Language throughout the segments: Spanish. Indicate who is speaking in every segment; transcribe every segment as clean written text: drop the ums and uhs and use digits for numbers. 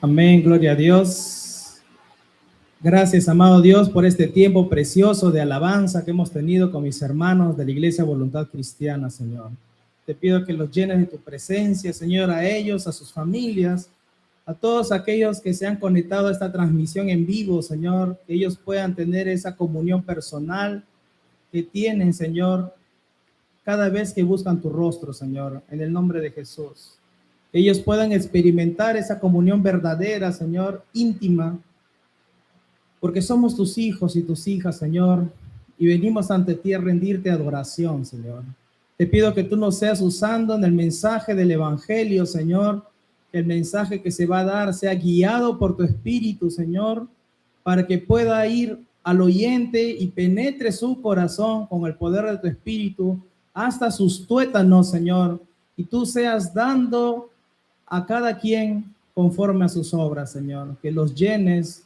Speaker 1: Amén, gloria a Dios. Gracias, amado Dios, por este tiempo precioso de alabanza que hemos tenido con mis hermanos de la Iglesia Voluntad Cristiana, Señor. Te pido que los llenes de tu presencia, Señor, a ellos, a sus familias, a todos aquellos que se han conectado a esta transmisión en vivo, Señor, que ellos puedan tener esa comunión personal que tienen, Señor, cada vez que buscan tu rostro, Señor, en el nombre de Jesús. Que ellos puedan experimentar esa comunión verdadera, Señor, íntima, porque somos tus hijos y tus hijas, Señor, y venimos ante ti a rendirte adoración, Señor. Te pido que tú nos seas usando en el mensaje del Evangelio, Señor, que el mensaje que se va a dar sea guiado por tu Espíritu, Señor, para que pueda ir al oyente y penetre su corazón con el poder de tu Espíritu hasta sus tuétanos, Señor, y tú seas dando a cada quien conforme a sus obras, Señor, que los llenes,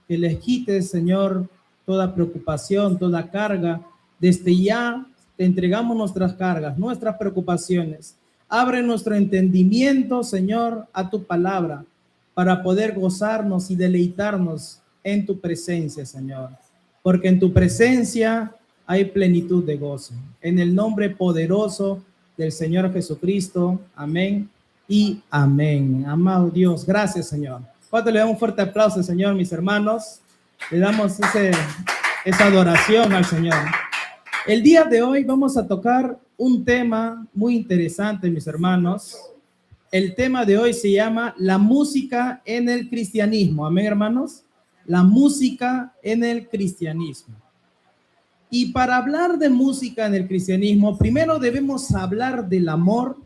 Speaker 1: que les quites, Señor, toda preocupación, toda carga. Desde ya te entregamos nuestras cargas, nuestras preocupaciones. Abre nuestro entendimiento, Señor, a tu palabra, para poder gozarnos y deleitarnos en tu presencia, Señor. Porque en tu presencia hay plenitud de gozo. En el nombre poderoso del Señor Jesucristo. Amén y amén. Amado Dios, gracias, Señor. ¿Cuánto le damos un fuerte aplauso al Señor, mis hermanos? Le damos esa adoración al Señor. El día de hoy vamos a tocar un tema muy interesante, mis hermanos. El tema de hoy se llama la música en el cristianismo. Amén, hermanos. La música en el cristianismo. Y para hablar de música en el cristianismo, primero debemos hablar del amor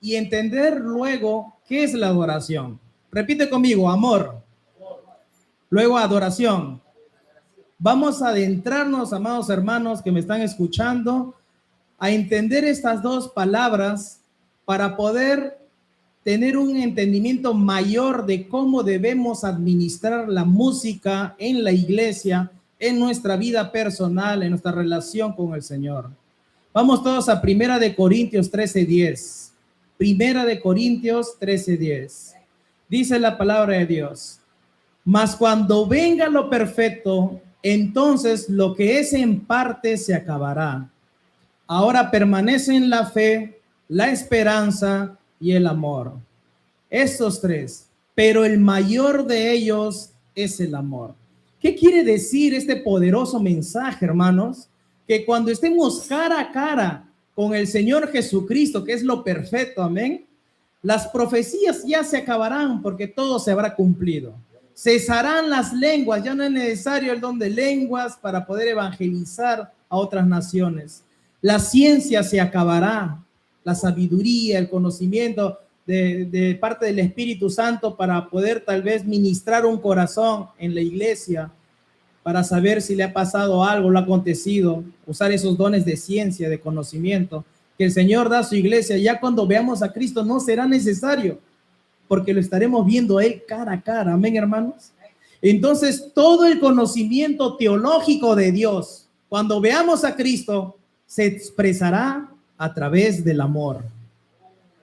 Speaker 1: y entender luego qué es la adoración. Repite conmigo, amor. Luego adoración. Vamos a adentrarnos, amados hermanos que me están escuchando, a entender estas dos palabras para poder tener un entendimiento mayor de cómo debemos administrar la música en la iglesia, en nuestra vida personal, en nuestra relación con el Señor. Vamos todos a Primera de Corintios 13:10. Primera de Corintios 13:10. Dice la palabra de Dios: mas cuando venga lo perfecto, entonces lo que es en parte se acabará. Ahora permanecen la fe, la esperanza y el amor. Estos tres, pero el mayor de ellos es el amor. ¿Qué quiere decir este poderoso mensaje, hermanos? Que cuando estemos cara a cara con el Señor Jesucristo, que es lo perfecto, amén, las profecías ya se acabarán porque todo se habrá cumplido. Cesarán las lenguas, ya no es necesario el don de lenguas para poder evangelizar a otras naciones. La ciencia se acabará, la sabiduría, el conocimiento de parte del Espíritu Santo para poder tal vez ministrar un corazón en la iglesia, para saber si le ha pasado algo, lo ha acontecido, usar esos dones de ciencia, de conocimiento, que el Señor da a su iglesia. Ya cuando veamos a Cristo no será necesario, porque lo estaremos viendo a Él cara a cara. Amén, hermanos. Entonces, todo el conocimiento teológico de Dios, cuando veamos a Cristo, se expresará a través del amor.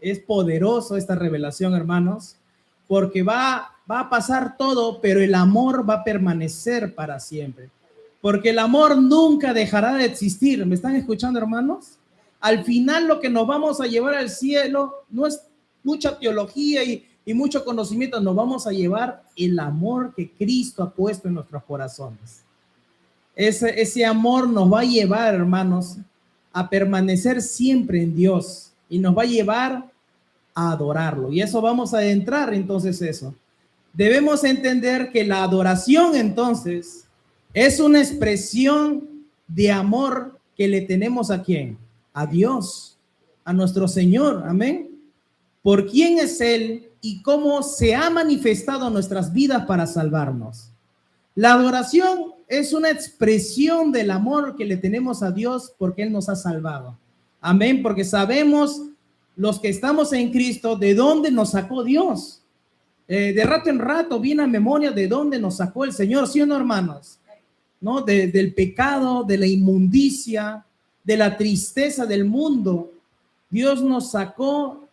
Speaker 1: Es poderoso esta revelación, hermanos, porque va a pasar todo, pero el amor va a permanecer para siempre. Porque el amor nunca dejará de existir. ¿Me están escuchando, hermanos? Al final lo que nos vamos a llevar al cielo no es mucha teología y mucho conocimiento, nos vamos a llevar el amor que Cristo ha puesto en nuestros corazones. Ese amor nos va a llevar, hermanos, a permanecer siempre en Dios y nos va a llevar a adorarlo. Y eso vamos a entrar entonces eso. Debemos entender que la adoración entonces es una expresión de amor que le tenemos ¿a quién? A Dios, a nuestro Señor, amén. Por quién es Él y cómo se ha manifestado en nuestras vidas para salvarnos. La adoración es una expresión del amor que le tenemos a Dios porque Él nos ha salvado. Amén, porque sabemos los que estamos en Cristo de dónde nos sacó Dios. De rato en rato viene a memoria de dónde nos sacó el Señor, ¿sí o no, hermanos? ¿No? Del pecado, de la inmundicia, de la tristeza del mundo. Dios nos sacó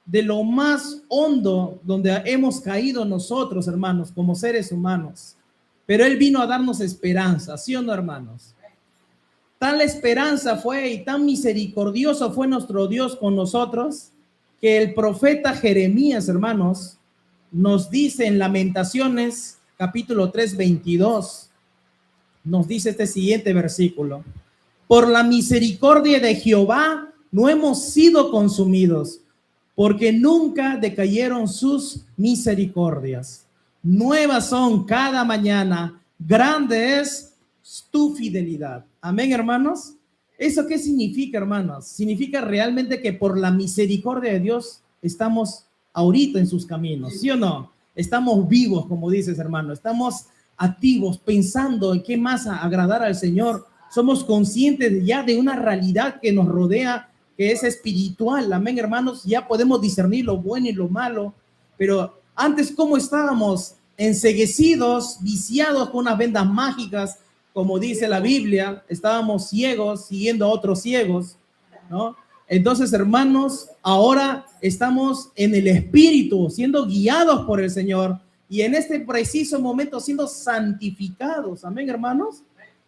Speaker 1: de lo más hondo donde hemos caído nosotros, hermanos, como seres humanos. Pero Él vino a darnos esperanza, ¿sí o no, hermanos? Tal esperanza fue y tan misericordioso fue nuestro Dios con nosotros, que el profeta Jeremías, hermanos, nos dice en Lamentaciones, capítulo 3, 22, nos dice este siguiente versículo: por la misericordia de Jehová no hemos sido consumidos, porque nunca decayeron sus misericordias. Nuevas son cada mañana, grande es tu fidelidad. Amén, hermanos. ¿Eso qué significa, hermanos? Significa realmente que por la misericordia de Dios estamos ahorita en sus caminos, ¿sí o no? Estamos vivos, como dices, hermano. Estamos activos, pensando en qué más agradar al Señor. Somos conscientes ya de una realidad que nos rodea, que es espiritual. Amén, hermanos. Ya podemos discernir lo bueno y lo malo. Pero antes, ¿cómo estábamos? Enceguecidos, viciados con unas vendas mágicas, como dice la Biblia. Estábamos ciegos, siguiendo a otros ciegos, ¿no? Entonces, hermanos, ahora estamos en el Espíritu, siendo guiados por el Señor, y en este preciso momento siendo santificados. Amén, hermanos.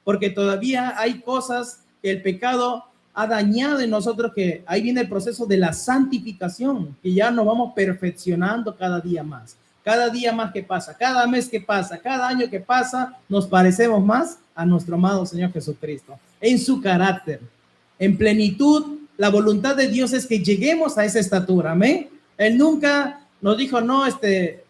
Speaker 1: Porque todavía hay cosas que el pecado ha dañado en nosotros, que ahí viene el proceso de la santificación, que ya nos vamos perfeccionando cada día más. Cada día más que pasa, cada mes que pasa, cada año que pasa, nos parecemos más a nuestro amado Señor Jesucristo, en su carácter, en plenitud. La voluntad de Dios es que lleguemos a esa estatura, amén. Él nunca nos dijo, no,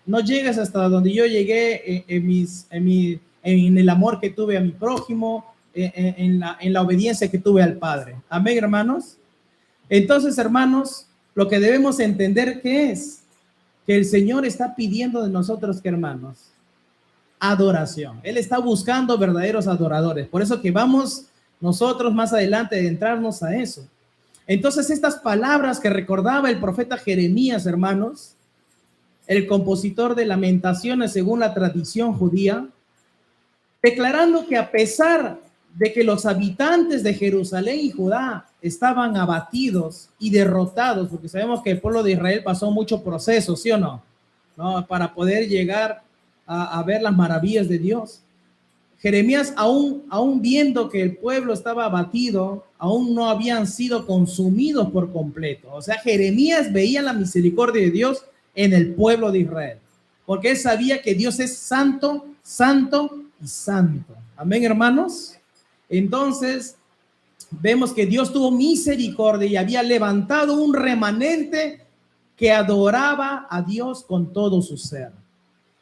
Speaker 1: no llegues hasta donde yo llegué en el amor que tuve a mi prójimo, en la obediencia que tuve al Padre. Amén, hermanos. Entonces, hermanos, lo que debemos entender que es que el Señor está pidiendo de nosotros, que hermanos, adoración. Él está buscando verdaderos adoradores. Por eso que vamos nosotros más adelante a adentrarnos a eso. Entonces, estas palabras que recordaba el profeta Jeremías, hermanos, el compositor de Lamentaciones según la tradición judía, declarando que a pesar de que los habitantes de Jerusalén y Judá estaban abatidos y derrotados, porque sabemos que el pueblo de Israel pasó mucho proceso, ¿sí o no? ¿No? Para poder llegar a ver las maravillas de Dios. Jeremías, aún viendo que el pueblo estaba abatido, aún no habían sido consumidos por completo. O sea, Jeremías veía la misericordia de Dios en el pueblo de Israel, porque él sabía que Dios es santo, santo y santo. Amén, hermanos. Entonces, vemos que Dios tuvo misericordia y había levantado un remanente que adoraba a Dios con todo su ser.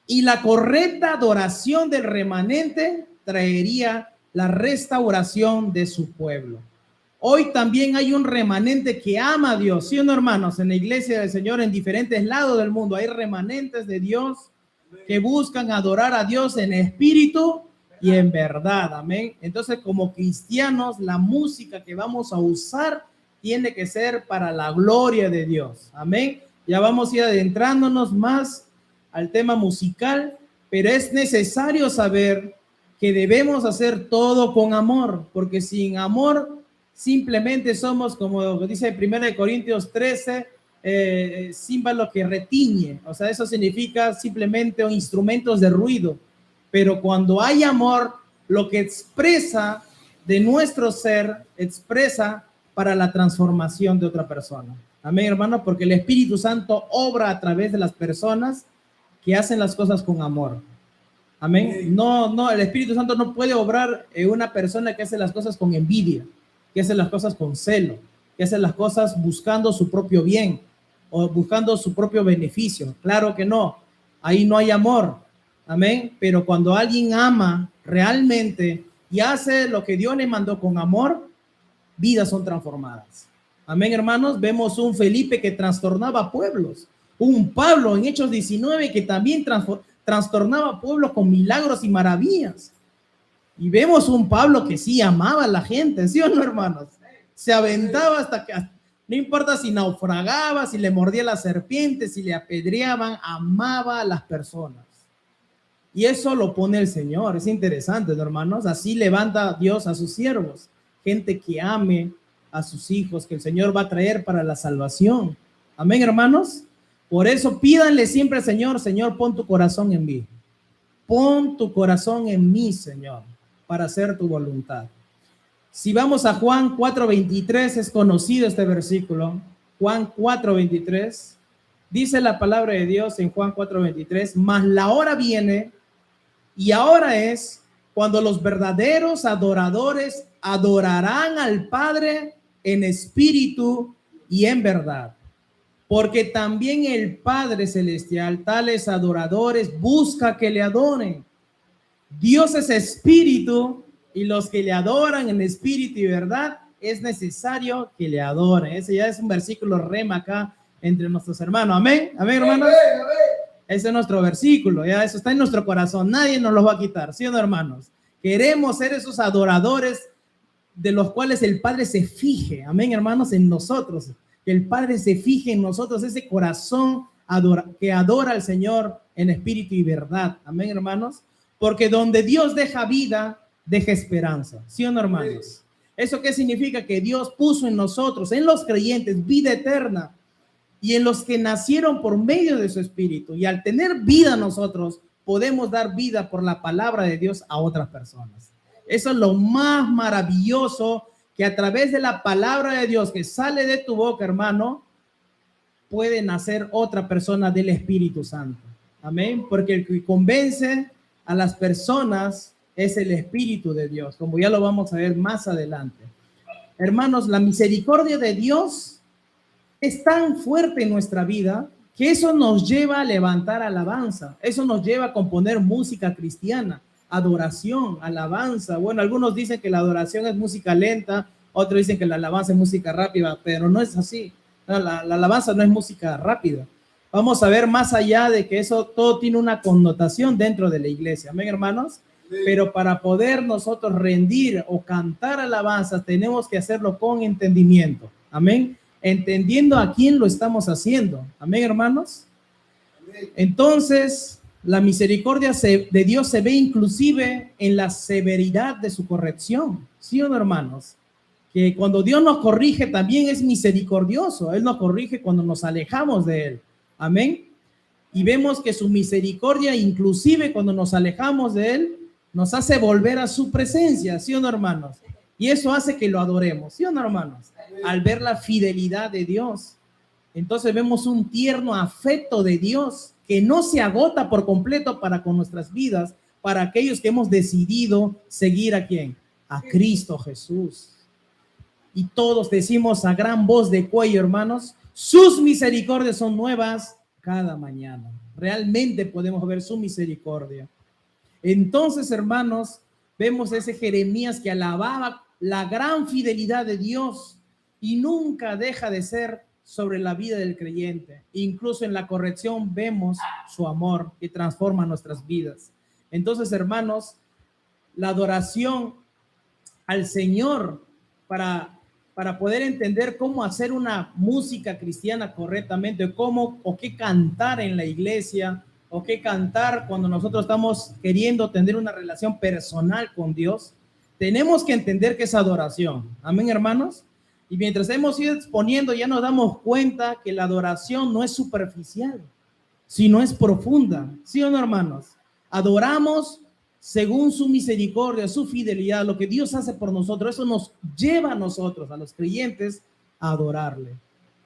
Speaker 1: Y la correcta adoración del remanente traería la restauración de su pueblo. Hoy también hay un remanente que ama a Dios, ¿sí o no, hermanos? En la iglesia del Señor, en diferentes lados del mundo, hay remanentes de Dios que buscan adorar a Dios en espíritu y en verdad, amén. Entonces, como cristianos, la música que vamos a usar tiene que ser para la gloria de Dios, amén. Ya vamos a ir adentrándonos más al tema musical, pero es necesario saber que debemos hacer todo con amor, porque sin amor simplemente somos, como dice 1 Corintios 13, címbalo que retiñe. O sea, eso significa simplemente instrumentos de ruido. Pero cuando hay amor, lo que expresa de nuestro ser, expresa para la transformación de otra persona. Amén, hermano, porque el Espíritu Santo obra a través de las personas que hacen las cosas con amor. Amén. No, el Espíritu Santo no puede obrar en una persona que hace las cosas con envidia, que hace las cosas con celo, que hace las cosas buscando su propio bien o buscando su propio beneficio. Claro que no. Ahí no hay amor. Amén. Pero cuando alguien ama realmente y hace lo que Dios le mandó con amor, vidas son transformadas. Amén, hermanos. Vemos un Felipe que trastornaba pueblos, un Pablo en Hechos 19 que también trastornaba pueblos con milagros y maravillas. Y vemos un Pablo que sí amaba a la gente, ¿sí o no, hermanos? Se aventaba hasta que, no importa si naufragaba, si le mordía la serpiente, si le apedreaban, amaba a las personas. Y eso lo pone el Señor. Es interesante, ¿no, hermanos? Así levanta Dios a sus siervos, gente que ame a sus hijos, que el Señor va a traer para la salvación. Amén, hermanos. Por eso pídanle siempre al Señor, Señor, pon tu corazón en mí. Pon tu corazón en mí, Señor, para hacer tu voluntad. Si vamos a Juan 4:23, es conocido este versículo. Juan 4:23, dice la palabra de Dios en Juan 4:23, mas la hora viene y ahora es cuando los verdaderos adoradores adorarán al Padre en espíritu y en verdad. Porque también el Padre Celestial, tales adoradores, busca que le adoren. Dios es espíritu y los que le adoran en espíritu y verdad, es necesario que le adoren. Ese ya es un versículo rema acá entre nuestros hermanos. Amén, amén, hermanos. Amén, amén. Ese es nuestro versículo, ya eso está en nuestro corazón. Nadie nos lo va a quitar, ¿sí o no, hermanos? Queremos ser esos adoradores de los cuales el Padre se fije, amén, hermanos, en nosotros. Que el Padre se fije en nosotros, ese corazón que adora al Señor en espíritu y verdad. Amén, hermanos. Porque donde Dios deja vida, deja esperanza. ¿Sí o no, hermanos? ¿Eso qué significa? Que Dios puso en nosotros, en los creyentes, vida eterna. Y en los que nacieron por medio de su espíritu. Y al tener vida nosotros, podemos dar vida por la palabra de Dios a otras personas. Eso es lo más maravilloso, que a través de la palabra de Dios que sale de tu boca, hermano, puede nacer otra persona del Espíritu Santo. Amén. Porque el que convence a las personas es el Espíritu de Dios, como ya lo vamos a ver más adelante. Hermanos, la misericordia de Dios es tan fuerte en nuestra vida que eso nos lleva a levantar alabanza. Eso nos lleva a componer música cristiana. Adoración, alabanza. Bueno, algunos dicen que la adoración es música lenta, otros dicen que la alabanza es música rápida, pero no es así. La alabanza no es música rápida. Vamos a ver más allá de que eso todo tiene una connotación dentro de la iglesia. Amén, hermanos. Sí. Pero para poder nosotros rendir o cantar alabanzas, tenemos que hacerlo con entendimiento. Amén. Entendiendo a quién lo estamos haciendo. Amén, hermanos. Amén. Entonces, la misericordia de Dios se ve inclusive en la severidad de su corrección. ¿Sí o no, hermanos? Que cuando Dios nos corrige también es misericordioso. Él nos corrige cuando nos alejamos de Él. Amén. Y vemos que su misericordia, inclusive cuando nos alejamos de Él, nos hace volver a su presencia. ¿Sí o no, hermanos? Y eso hace que lo adoremos. ¿Sí o no, hermanos? Al ver la fidelidad de Dios. Entonces vemos un tierno afecto de Dios que no se agota por completo para con nuestras vidas, para aquellos que hemos decidido seguir a ¿quién? A Cristo Jesús. Y todos decimos a gran voz de cuello, hermanos, sus misericordias son nuevas cada mañana. Realmente podemos ver su misericordia. Entonces, hermanos, vemos ese Jeremías que alababa la gran fidelidad de Dios y nunca deja de ser sobre la vida del creyente. Incluso en la corrección vemos su amor que transforma nuestras vidas. Entonces, hermanos, la adoración al Señor para poder entender cómo hacer una música cristiana correctamente, cómo o qué cantar en la iglesia, o qué cantar cuando nosotros estamos queriendo tener una relación personal con Dios, tenemos que entender que es adoración. Amén, hermanos. Y mientras hemos ido exponiendo, ya nos damos cuenta que la adoración no es superficial, sino es profunda. ¿Sí o no, hermanos? Adoramos según su misericordia, su fidelidad, lo que Dios hace por nosotros. Eso nos lleva a nosotros, a los creyentes, a adorarle,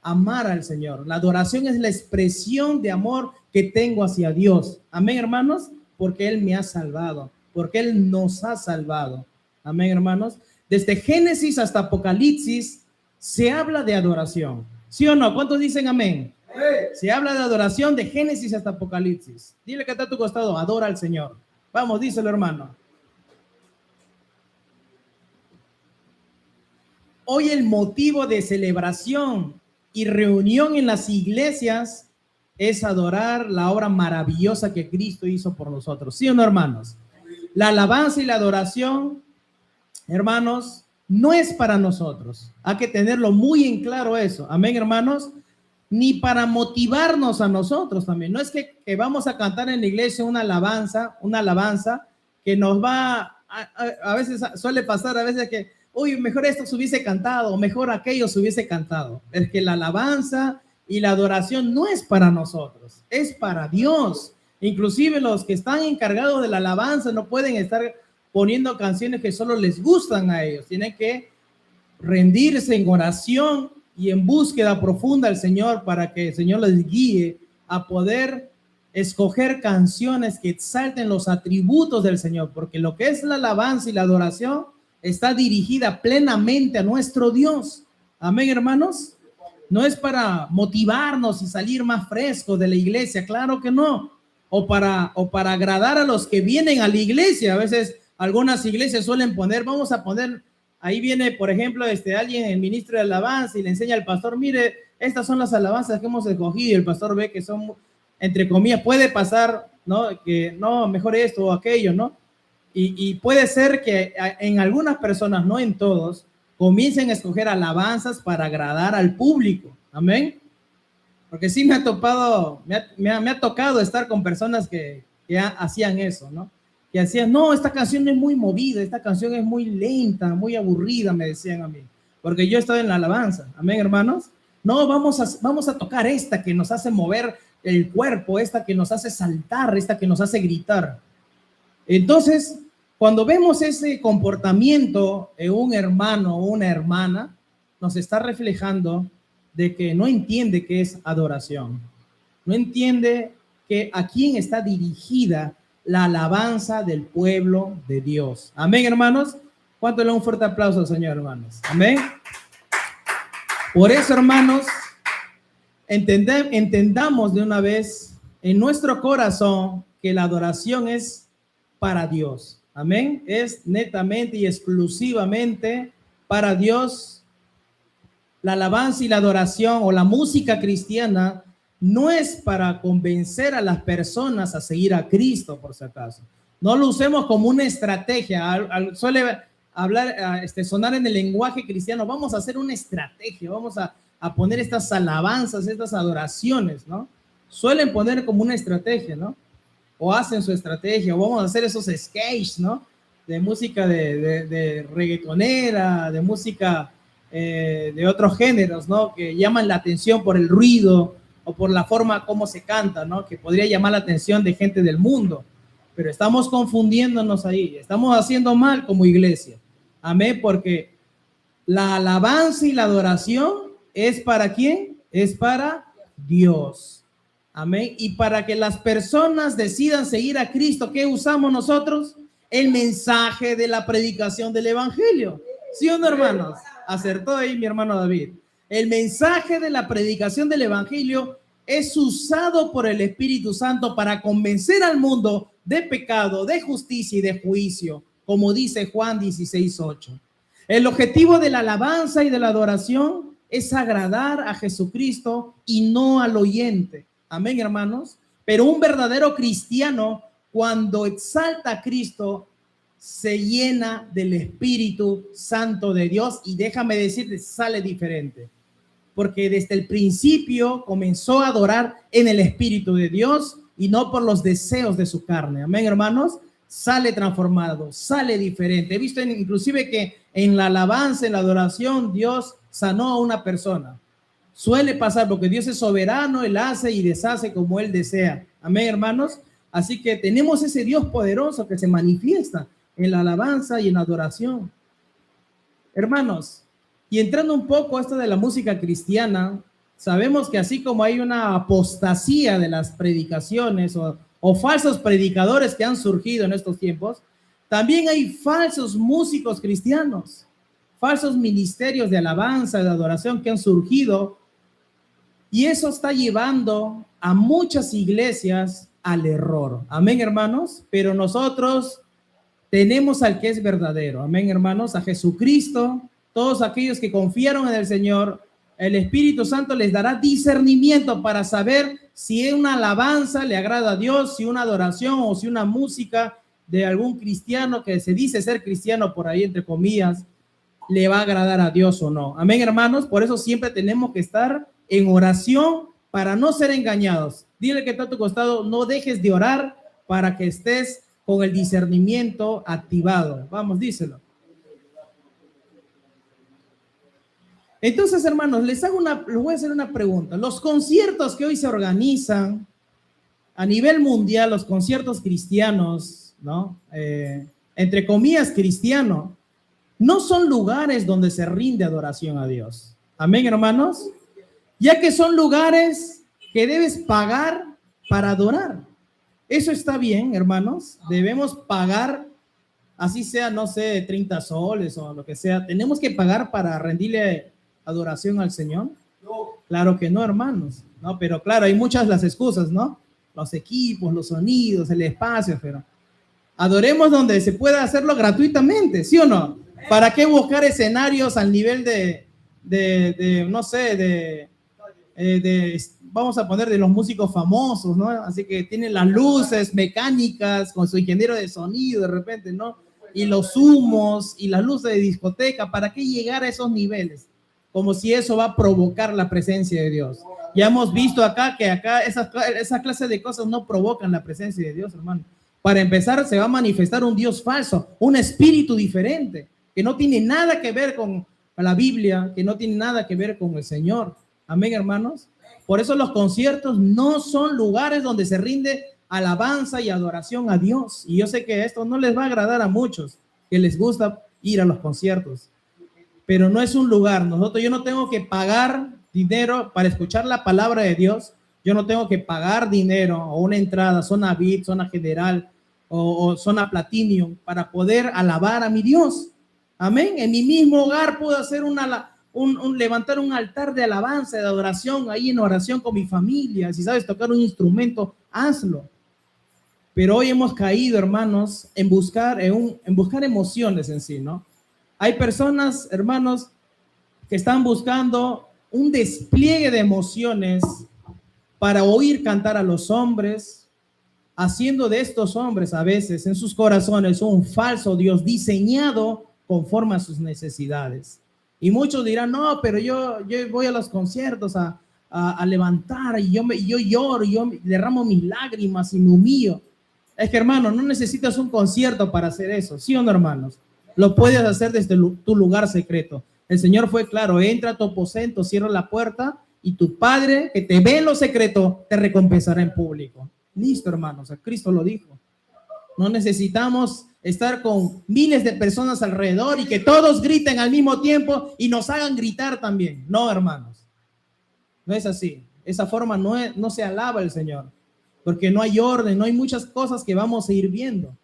Speaker 1: amar al Señor. La adoración es la expresión de amor que tengo hacia Dios. Amén, hermanos, porque Él me ha salvado, porque Él nos ha salvado. Amén, hermanos. Desde Génesis hasta Apocalipsis se habla de adoración. ¿Sí o no? ¿Cuántos dicen amén? Se habla de adoración de Génesis hasta Apocalipsis. Dile que está a tu costado, adora al Señor. Vamos, díselo, hermano. Hoy el motivo de celebración y reunión en las iglesias es adorar la obra maravillosa que Cristo hizo por nosotros. ¿Sí o no, hermanos? La alabanza y la adoración, hermanos, no es para nosotros. Hay que tenerlo muy en claro eso. Amén, hermanos. Ni para motivarnos a nosotros también. No es que vamos a cantar en la iglesia una alabanza que nos va, a veces suele pasar, a veces que, uy, mejor esto se hubiese cantado, o mejor aquello se hubiese cantado. Es que la alabanza y la adoración no es para nosotros, es para Dios. Inclusive los que están encargados de la alabanza no pueden estar poniendo canciones que solo les gustan a ellos. Tienen que rendirse en oración y en búsqueda profunda al Señor para que el Señor les guíe a poder escoger canciones que exalten los atributos del Señor, porque lo que es la alabanza y la adoración está dirigida plenamente a nuestro Dios. Amén, hermanos. No es para motivarnos y salir más frescos de la iglesia, claro que no. O para agradar a los que vienen a la iglesia. A veces algunas iglesias suelen poner, vamos a poner, ahí viene, por ejemplo, alguien, el ministro de alabanza, y le enseña al pastor, mire, estas son las alabanzas que hemos escogido, y el pastor ve que son, entre comillas, puede pasar, ¿no? Que no, mejor esto o aquello, ¿no? Y puede ser que en algunas personas, no en todos, comiencen a escoger alabanzas para agradar al público. Amén. Porque sí me ha topado, me ha tocado estar con personas que hacían eso, ¿no? Que hacían, no, esta canción es muy movida, esta canción es muy lenta, muy aburrida, me decían a mí. Porque yo estaba en la alabanza. Amén, hermanos. No, vamos a tocar esta que nos hace mover el cuerpo, esta que nos hace saltar, esta que nos hace gritar. Entonces, cuando vemos ese comportamiento en un hermano o una hermana, nos está reflejando de que no entiende qué es adoración. No entiende que a quién está dirigida la alabanza del pueblo de Dios. Amén, hermanos. ¿Cuánto le da un fuerte aplauso al Señor, hermanos? Amén. Por eso, hermanos, entendamos de una vez en nuestro corazón que la adoración es para Dios. Amén. Es netamente y exclusivamente para Dios. La alabanza y la adoración o la música cristiana no es para convencer a las personas a seguir a Cristo, por si acaso. No lo usemos como una estrategia. Suele hablar, sonar en el lenguaje cristiano, vamos a hacer una estrategia, vamos a poner estas alabanzas, estas adoraciones, ¿no? Suelen poner como una estrategia, ¿no? O hacen su estrategia, o vamos a hacer esos sketches, ¿no? De música de reggaetonera, de música de otros géneros, ¿no? Que llaman la atención por el ruido o por la forma como se canta, ¿no? Que podría llamar la atención de gente del mundo. Pero estamos confundiéndonos ahí, estamos haciendo mal como iglesia. Amén, porque la alabanza y la adoración es para ¿quién? Es para Dios. Amén. Y para que las personas decidan seguir a Cristo, ¿qué usamos nosotros? El mensaje de la predicación del evangelio. ¿Sí o no, hermanos? Acertó ahí mi hermano David. El mensaje de la predicación del evangelio es usado por el Espíritu Santo para convencer al mundo de pecado, de justicia y de juicio, como dice Juan 16:8. El objetivo de la alabanza y de la adoración es agradar a Jesucristo y no al oyente. Amén, hermanos. Pero un verdadero cristiano, cuando exalta a Cristo, se llena del Espíritu Santo de Dios, y déjame decirte, sale diferente. Porque desde el principio comenzó a adorar en el Espíritu de Dios y no por los deseos de su carne. Amén, hermanos. Sale transformado, sale diferente. He visto inclusive que en la alabanza, en la adoración, Dios sanó a una persona. Suele pasar porque Dios es soberano, Él hace y deshace como Él desea. Amén, hermanos. Así que tenemos ese Dios poderoso que se manifiesta en la alabanza y en la adoración. Hermanos, y entrando un poco a esto de la música cristiana, sabemos que así como hay una apostasía de las predicaciones o falsos predicadores que han surgido en estos tiempos, también hay falsos músicos cristianos, falsos ministerios de alabanza, de adoración que han surgido, y eso está llevando a muchas iglesias al error. Amén, hermanos. Pero nosotros tenemos al que es verdadero. Amén, hermanos. A Jesucristo. Todos aquellos que confiaron en el Señor, el Espíritu Santo les dará discernimiento para saber si una alabanza le agrada a Dios, si una adoración o si una música de algún cristiano que se dice ser cristiano por ahí, entre comillas, le va a agradar a Dios o no. Amén, hermanos. Por eso siempre tenemos que estar en oración para no ser engañados. Dile que está a tu costado, no dejes de orar para que estés con el discernimiento activado. Vamos, díselo. Entonces, hermanos, les voy a hacer una pregunta. Los conciertos que hoy se organizan a nivel mundial, los conciertos cristianos, ¿no? Entre comillas, cristiano, no son lugares donde se rinde adoración a Dios. Amén, hermanos. Ya que son lugares que debes pagar para adorar. Eso está bien, hermanos. Debemos pagar, así sea, no sé, 30 soles o lo que sea. ¿Tenemos que pagar para rendirle adoración al Señor? No. Claro que no, hermanos. No, pero claro, hay muchas las excusas, ¿no? Los equipos, los sonidos, el espacio, pero adoremos donde se pueda hacerlo gratuitamente, ¿sí o no? ¿Para qué buscar escenarios al nivel no sé, vamos a poner de los músicos famosos, ¿no? Así que tienen las luces mecánicas con su ingeniero de sonido de repente, ¿no? Y los humos y las luces de discoteca, ¿para qué llegar a esos niveles? Como si eso va a provocar la presencia de Dios. Ya hemos visto acá que esa clase de cosas no provocan la presencia de Dios, hermano. Para empezar, se va a manifestar un Dios falso, un espíritu diferente, que no tiene nada que ver con la Biblia, que no tiene nada que ver con el Señor. Amén, hermanos. Por eso los conciertos no son lugares donde se rinde alabanza y adoración a Dios. Y yo sé que esto no les va a agradar a muchos que les gusta ir a los conciertos, pero no es un lugar. Yo no tengo que pagar dinero para escuchar la palabra de Dios. Yo no tengo que pagar dinero o una entrada, zona VIP, zona general o zona platinum para poder alabar a mi Dios. Amén. En mi mismo hogar puedo hacer levantar un altar de alabanza, de adoración, ahí en oración con mi familia. Si sabes tocar un instrumento, hazlo. Pero hoy hemos caído, hermanos, en buscar emociones en sí, ¿no? Hay personas, hermanos, que están buscando un despliegue de emociones para oír cantar a los hombres, haciendo de estos hombres a veces en sus corazones un falso Dios diseñado conforme a sus necesidades. Y muchos dirán, no, pero yo voy a los conciertos a levantar y yo lloro, yo derramo mis lágrimas y me humillo. Es que, hermano, no necesitas un concierto para hacer eso, ¿sí o no, hermanos? Lo puedes hacer desde tu lugar secreto. El Señor fue claro, entra a tu aposento, cierra la puerta y tu Padre que te ve en lo secreto te recompensará en público. Listo, hermanos, Cristo lo dijo. No necesitamos estar con miles de personas alrededor y que todos griten al mismo tiempo y nos hagan gritar también. No, hermanos, no es así. Esa forma no se alaba el Señor, porque no hay orden, no hay muchas cosas que vamos a ir viendo.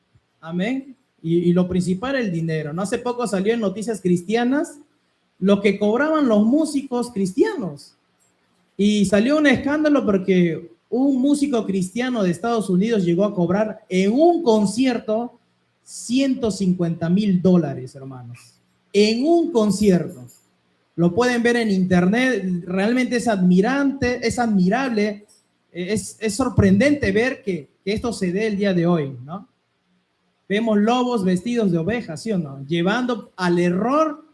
Speaker 1: Amén. Y lo principal, el dinero. No hace poco salió en Noticias Cristianas lo que cobraban los músicos cristianos. Y salió un escándalo porque un músico cristiano de Estados Unidos llegó a cobrar en un concierto $150,000, hermanos. En un concierto. Lo pueden ver en internet. Realmente es admirable, es sorprendente ver que esto se dé el día de hoy, ¿no? Vemos lobos vestidos de ovejas, ¿sí o no? Llevando al error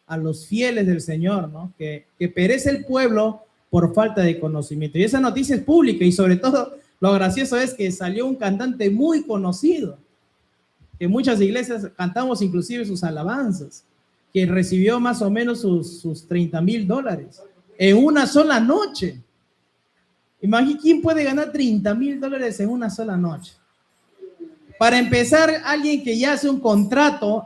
Speaker 1: a los fieles del Señor, ¿no? Que perece el pueblo por falta de conocimiento. Y esa noticia es pública y sobre todo lo gracioso es que salió un cantante muy conocido, que muchas iglesias cantamos inclusive sus alabanzas, que recibió más o menos sus $30,000 en una sola noche. Imagínate, ¿quién puede ganar $30,000 en una sola noche? Para empezar, alguien que ya hace un contrato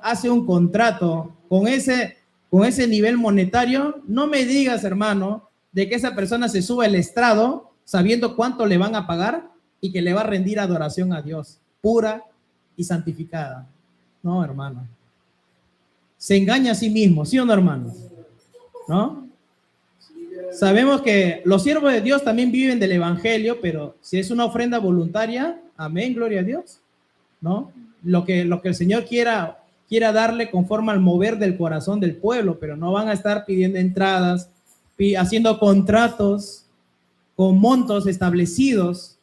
Speaker 1: con ese nivel monetario, no me digas, hermano, de que esa persona se suba al estrado sabiendo cuánto le van a pagar y que le va a rendir adoración a Dios, pura y santificada. No, hermano. Se engaña a sí mismo, ¿sí o no, hermanos? ¿No? Sabemos que los siervos de Dios también viven del evangelio, pero si es una ofrenda voluntaria, amén, gloria a Dios, ¿no? Lo que el Señor quiera darle conforme al mover del corazón del pueblo, pero no van a estar pidiendo entradas, haciendo contratos con montos establecidos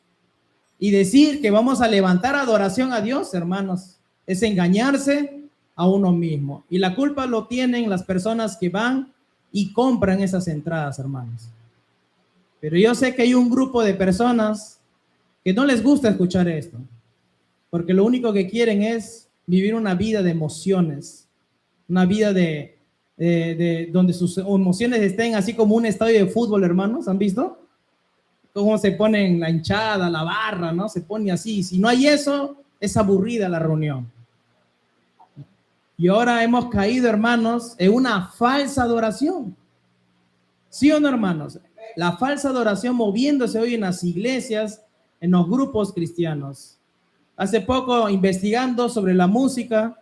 Speaker 1: y decir que vamos a levantar adoración a Dios, hermanos, es engañarse a uno mismo. Y la culpa lo tienen las personas que van y compran esas entradas, hermanos. Pero yo sé que hay un grupo de personas que no les gusta escuchar esto, porque lo único que quieren es vivir una vida de emociones, una vida de donde sus emociones estén así como un estadio de fútbol, hermanos, ¿han visto? Cómo se ponen la hinchada, la barra, ¿no? Se pone así. Si no hay eso, es aburrida la reunión. Y ahora hemos caído, hermanos, en una falsa adoración. ¿Sí o no, hermanos? La falsa adoración moviéndose hoy en las iglesias, en los grupos cristianos. Hace poco, investigando sobre la música,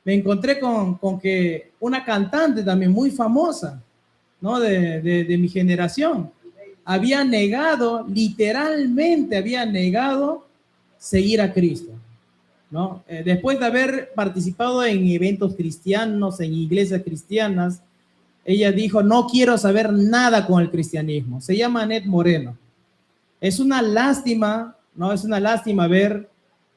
Speaker 1: me encontré con que una cantante también muy famosa, ¿no? de mi generación, había negado, literalmente había negado seguir a Cristo, ¿no? Después de haber participado en eventos cristianos, en iglesias cristianas, ella dijo, no quiero saber nada con el cristianismo. Se llama Anet Moreno. Es una lástima, ¿no? Es una lástima ver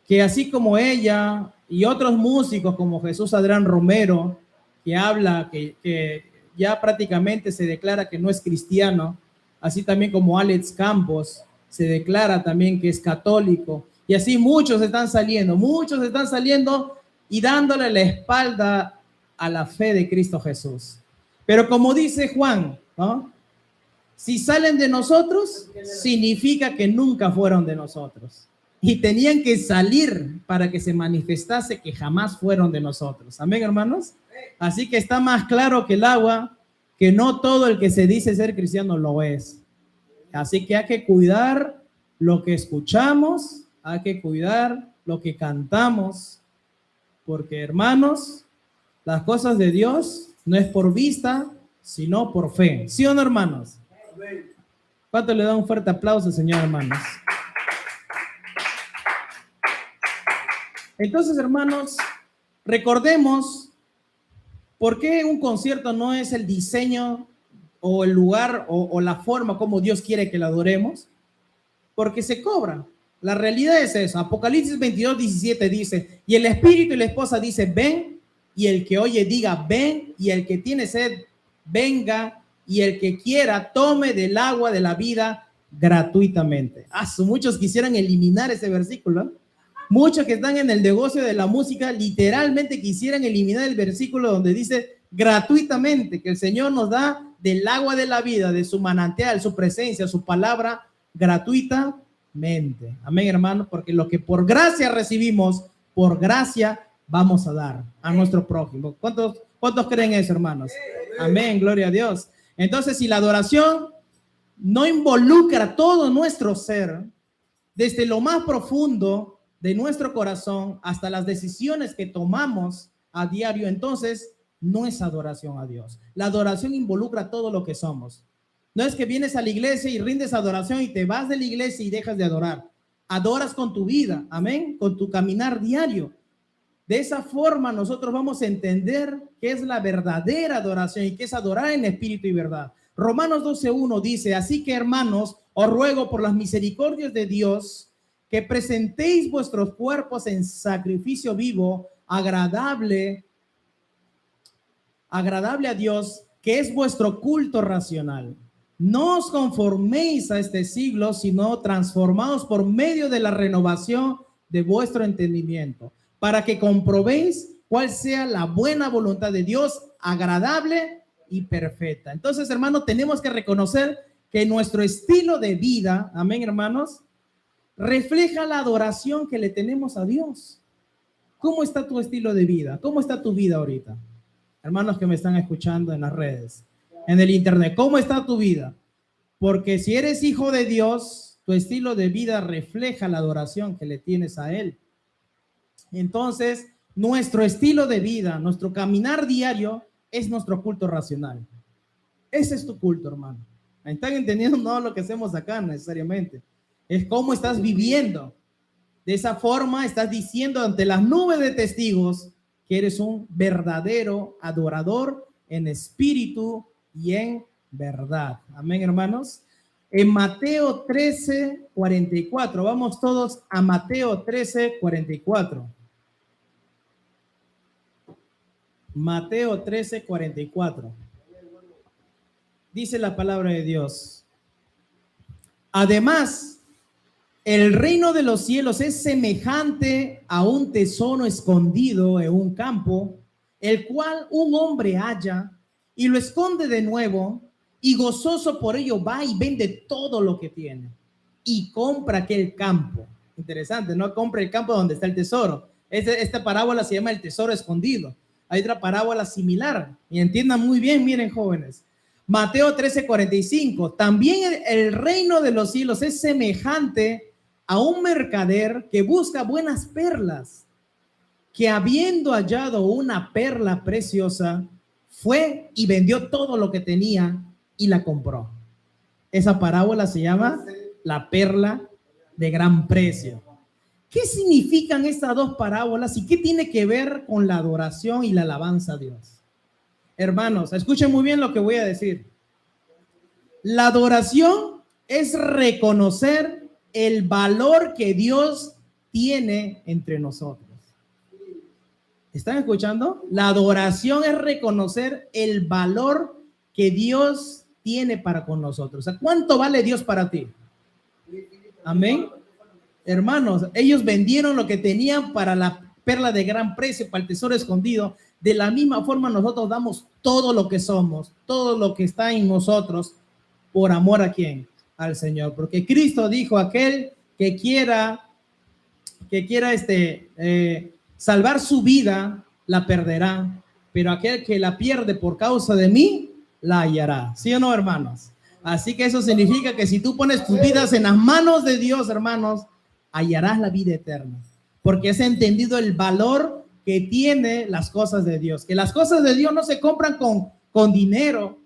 Speaker 1: que así como ella y otros músicos como Jesús Adrián Romero, que habla, que ya prácticamente se declara que no es cristiano, así también como Alex Campos, se declara también que es católico, y así muchos están saliendo y dándole la espalda a la fe de Cristo Jesús. Pero como dice Juan, ¿no? Si salen de nosotros, significa que nunca fueron de nosotros. Y tenían que salir para que se manifestase que jamás fueron de nosotros. Amén, hermanos. Así que está más claro que el agua que no todo el que se dice ser cristiano lo es. Así que hay que cuidar lo que escuchamos, hay que cuidar lo que cantamos, porque, hermanos, las cosas de Dios no es por vista, sino por fe. ¿Sí o no, hermanos? ¿Cuánto le da un fuerte aplauso, Señor, hermanos? Entonces, hermanos, recordemos por qué un concierto no es el diseño o el lugar o la forma como Dios quiere que lo adoremos, porque se cobra. La realidad es eso. Apocalipsis 22:17 dice, y el espíritu y la esposa dice, ven, y el que oye diga, ven, y el que tiene sed, venga, y el que quiera, tome del agua de la vida gratuitamente. Muchos quisieran eliminar ese versículo. Muchos que están en el negocio de la música literalmente quisieran eliminar el versículo donde dice gratuitamente, que el Señor nos da del agua de la vida, de su manantial, su presencia, su palabra, gratuitamente. Amén, hermano, porque lo que por gracia recibimos, por gracia vamos a dar a nuestro prójimo. ¿Cuántos creen eso, hermanos? Amén, gloria a Dios. Entonces, si la adoración no involucra todo nuestro ser, desde lo más profundo de nuestro corazón hasta las decisiones que tomamos a diario, entonces no es adoración a Dios. La adoración involucra todo lo que somos. No es que vienes a la iglesia y rindes adoración y te vas de la iglesia y dejas de adorar. Adoras con tu vida, amén, con tu caminar diario. De esa forma nosotros vamos a entender qué es la verdadera adoración y qué es adorar en espíritu y verdad. Romanos 12:1 dice, así que, hermanos, os ruego por las misericordias de Dios que presentéis vuestros cuerpos en sacrificio vivo, agradable a Dios, que es vuestro culto racional. No os conforméis a este siglo, sino transformaos por medio de la renovación de vuestro entendimiento, para que comprobéis cuál sea la buena voluntad de Dios, agradable y perfecta. Entonces, hermanos, tenemos que reconocer que nuestro estilo de vida, amén, hermanos, refleja la adoración que le tenemos a Dios. ¿Cómo está tu estilo de vida? ¿Cómo está tu vida ahorita? Hermanos que me están escuchando en las redes, en el internet, ¿cómo está tu vida? Porque si eres hijo de Dios, tu estilo de vida refleja la adoración que le tienes a Él. Entonces, nuestro estilo de vida, nuestro caminar diario es nuestro culto racional. Ese es tu culto, hermano. ¿Están entendiendo? No lo que hacemos acá necesariamente. Es cómo estás viviendo. De esa forma estás diciendo ante las nubes de testigos que eres un verdadero adorador en espíritu y en verdad. Amén, hermanos. En Mateo 13:44, vamos todos a Mateo 13:44. Mateo 13:44. Dice la palabra de Dios. Además, el reino de los cielos es semejante a un tesoro escondido en un campo, el cual un hombre halla y lo esconde de nuevo, y gozoso por ello va y vende todo lo que tiene y compra aquel campo. Interesante, ¿no? Compra el campo donde está el tesoro. Esta parábola se llama el tesoro escondido. Hay otra parábola similar, y entiendan muy bien, miren, jóvenes. Mateo 13:45, también el reino de los cielos es semejante a un mercader que busca buenas perlas, que habiendo hallado una perla preciosa, fue y vendió todo lo que tenía y la compró. Esa parábola se llama la perla de gran precio. ¿Qué significan estas dos parábolas y qué tiene que ver con la adoración y la alabanza a Dios? Hermanos, escuchen muy bien lo que voy a decir. La adoración es reconocer el valor que Dios tiene entre nosotros. ¿Están escuchando? La adoración es reconocer el valor que Dios tiene para con nosotros. O sea, ¿cuánto vale Dios para ti? Amén. Hermanos, ellos vendieron lo que tenían para la perla de gran precio, para el tesoro escondido. De la misma forma nosotros damos todo lo que somos, todo lo que está en nosotros, por amor a ¿quién? Al Señor. Porque Cristo dijo, aquel que quiera salvar su vida, la perderá, pero aquel que la pierde por causa de mí, la hallará. ¿Sí o no, hermanos? Así que eso significa que si tú pones tus vidas en las manos de Dios, hermanos, hallarás la vida eterna, porque has entendido el valor que tiene las cosas de Dios, que las cosas de Dios no se compran con dinero.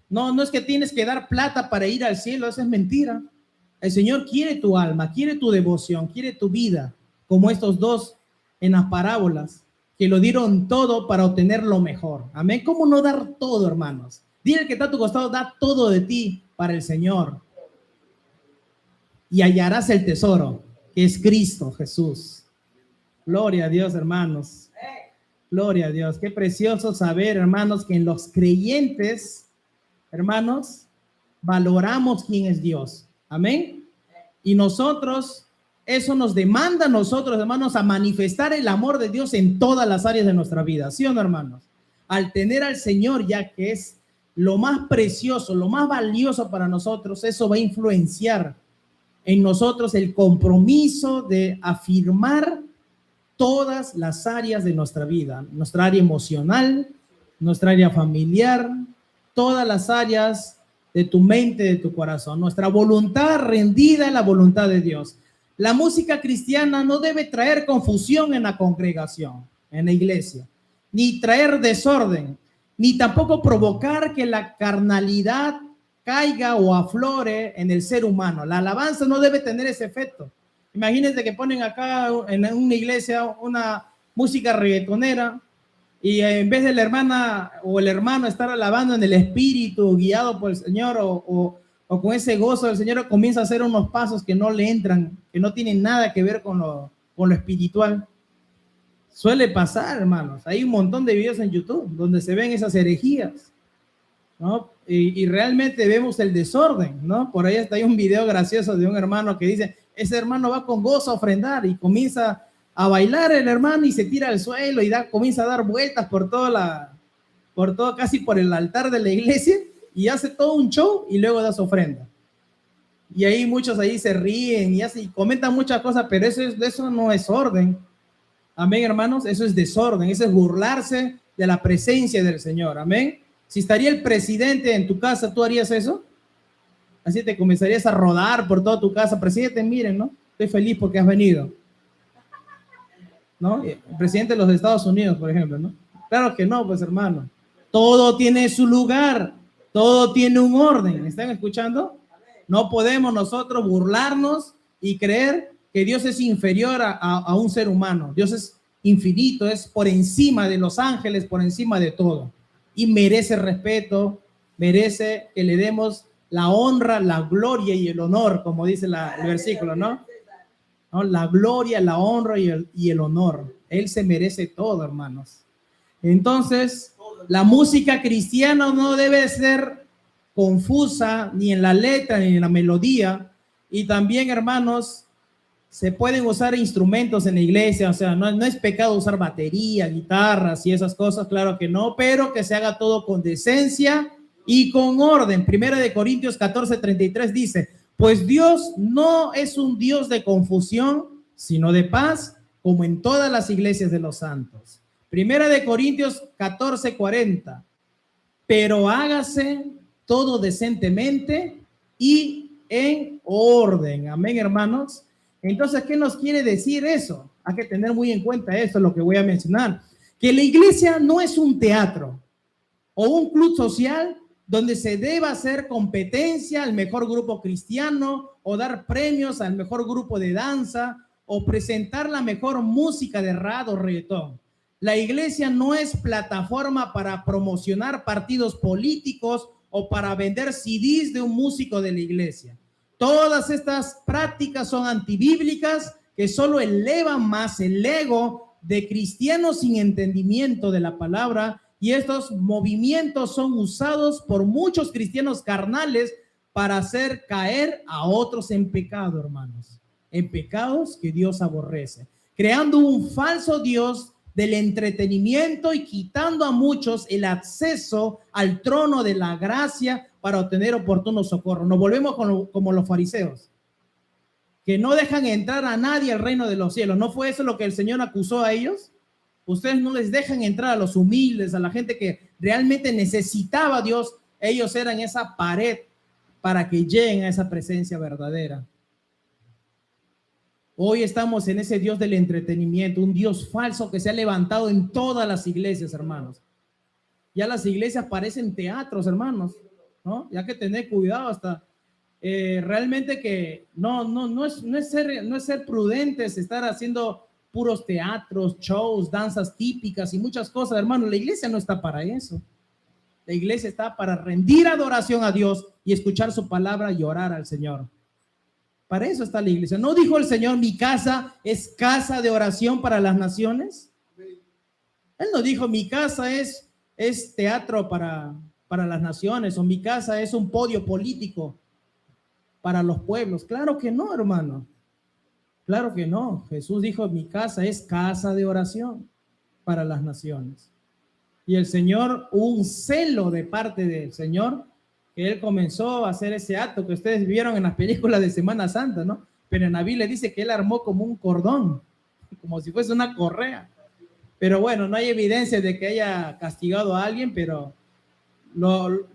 Speaker 1: No es que tienes que dar plata para ir al cielo, eso es mentira. El Señor quiere tu alma, quiere tu devoción, quiere tu vida, como estos dos en las parábolas, que lo dieron todo para obtener lo mejor. Amén. ¿Cómo no dar todo, hermanos? Dile que está a tu costado, da todo de ti para el Señor. Y hallarás el tesoro, que es Cristo Jesús. Gloria a Dios, hermanos. Gloria a Dios. Qué precioso saber, hermanos, que en los creyentes, hermanos, valoramos quién es Dios. Amén. Y nosotros, eso nos demanda a nosotros, hermanos, a manifestar el amor de Dios en todas las áreas de nuestra vida. ¿Sí o no, hermanos? Al tener al Señor, ya que es lo más precioso, lo más valioso para nosotros, eso va a influenciar en nosotros el compromiso de afirmar todas las áreas de nuestra vida, nuestra área emocional, nuestra área familiar, todas las áreas de tu mente, de tu corazón, nuestra voluntad rendida en la voluntad de Dios. La música cristiana no debe traer confusión en la congregación, en la iglesia, ni traer desorden, ni tampoco provocar que la carnalidad caiga o aflore en el ser humano. La alabanza no debe tener ese efecto. Imagínense que ponen acá en una iglesia una música reggaetonera y en vez de la hermana o el hermano estar alabando en el espíritu, guiado por el Señor o con ese gozo del Señor, comienza a hacer unos pasos que no le entran, que no tienen nada que ver con lo espiritual. Suele pasar, hermanos. Hay un montón de videos en YouTube donde se ven esas herejías, ¿no? Y realmente vemos el desorden, ¿no? Por ahí hay un video gracioso de un hermano que dice, ese hermano va con gozo a ofrendar y comienza a bailar el hermano y se tira al suelo y comienza a dar vueltas por casi por el altar de la iglesia y hace todo un show y luego da su ofrenda. Y ahí muchos ahí se ríen y comentan muchas cosas, pero eso no es orden. Amén, hermanos, eso es desorden, eso es burlarse de la presencia del Señor. Amén. Si estaría el presidente en tu casa, ¿tú harías eso? Así te comenzarías a rodar por toda tu casa. Presidente, miren, ¿no? Estoy feliz porque has venido, ¿no? El presidente de los Estados Unidos, por ejemplo, ¿no? Claro que no, pues, hermano. Todo tiene su lugar, todo tiene un orden. ¿Están escuchando? No podemos nosotros burlarnos y creer que Dios es inferior a un ser humano. Dios es infinito, es por encima de los ángeles, por encima de todo. Y merece respeto, merece que le demos la honra, la gloria y el honor, como dice el versículo, ¿no? La gloria, la honra y el honor. Él se merece todo, hermanos. Entonces, la música cristiana no debe ser confusa ni en la letra ni en la melodía. Y también, hermanos, Se pueden usar instrumentos en la iglesia, o sea, no es pecado usar batería, guitarras y esas cosas, claro que no, pero que se haga todo con decencia y con orden. Primera de Corintios 14:33 dice, pues Dios no es un Dios de confusión, sino de paz, como en todas las iglesias de los santos. Primera de Corintios 14:40, pero hágase todo decentemente y en orden. Amén, hermanos. Entonces, ¿qué nos quiere decir eso? Hay que tener muy en cuenta esto, lo que voy a mencionar. Que la iglesia no es un teatro o un club social donde se deba hacer competencia al mejor grupo cristiano o dar premios al mejor grupo de danza o presentar la mejor música de rap o reggaetón. La iglesia no es plataforma para promocionar partidos políticos o para vender CDs de un músico de la iglesia. Todas estas prácticas son antibíblicas que solo elevan más el ego de cristianos sin entendimiento de la palabra, y estos movimientos son usados por muchos cristianos carnales para hacer caer a otros en pecado, hermanos, en pecados que Dios aborrece, creando un falso Dios del entretenimiento y quitando a muchos el acceso al trono de la gracia para obtener oportuno socorro. Nos volvemos como los fariseos, que no dejan entrar a nadie al reino de los cielos. ¿No fue eso lo que el Señor acusó a ellos? Ustedes no les dejan entrar a los humildes, a la gente que realmente necesitaba a Dios. Ellos eran esa pared para que lleguen a esa presencia verdadera. Hoy estamos en ese Dios del entretenimiento, un Dios falso que se ha levantado en todas las iglesias, hermanos. Ya las iglesias parecen teatros, hermanos, ¿no? Ya que tener cuidado hasta realmente que no es ser prudentes, estar haciendo puros teatros, shows, danzas típicas y muchas cosas, hermanos. La iglesia no está para eso. La iglesia está para rendir adoración a Dios y escuchar su palabra y orar al Señor. Para eso está la iglesia. ¿No dijo el Señor, mi casa es casa de oración para las naciones? Él no dijo, mi casa es teatro para las naciones, o mi casa es un podio político para los pueblos. Claro que no, hermano. Claro que no. Jesús dijo, mi casa es casa de oración para las naciones. Y el Señor, un celo de parte del Señor, que Él comenzó a hacer ese acto que ustedes vieron en las películas de Semana Santa, ¿no? Pero en la Biblia dice que Él armó como un cordón, como si fuese una correa. Pero bueno, no hay evidencia de que haya castigado a alguien, pero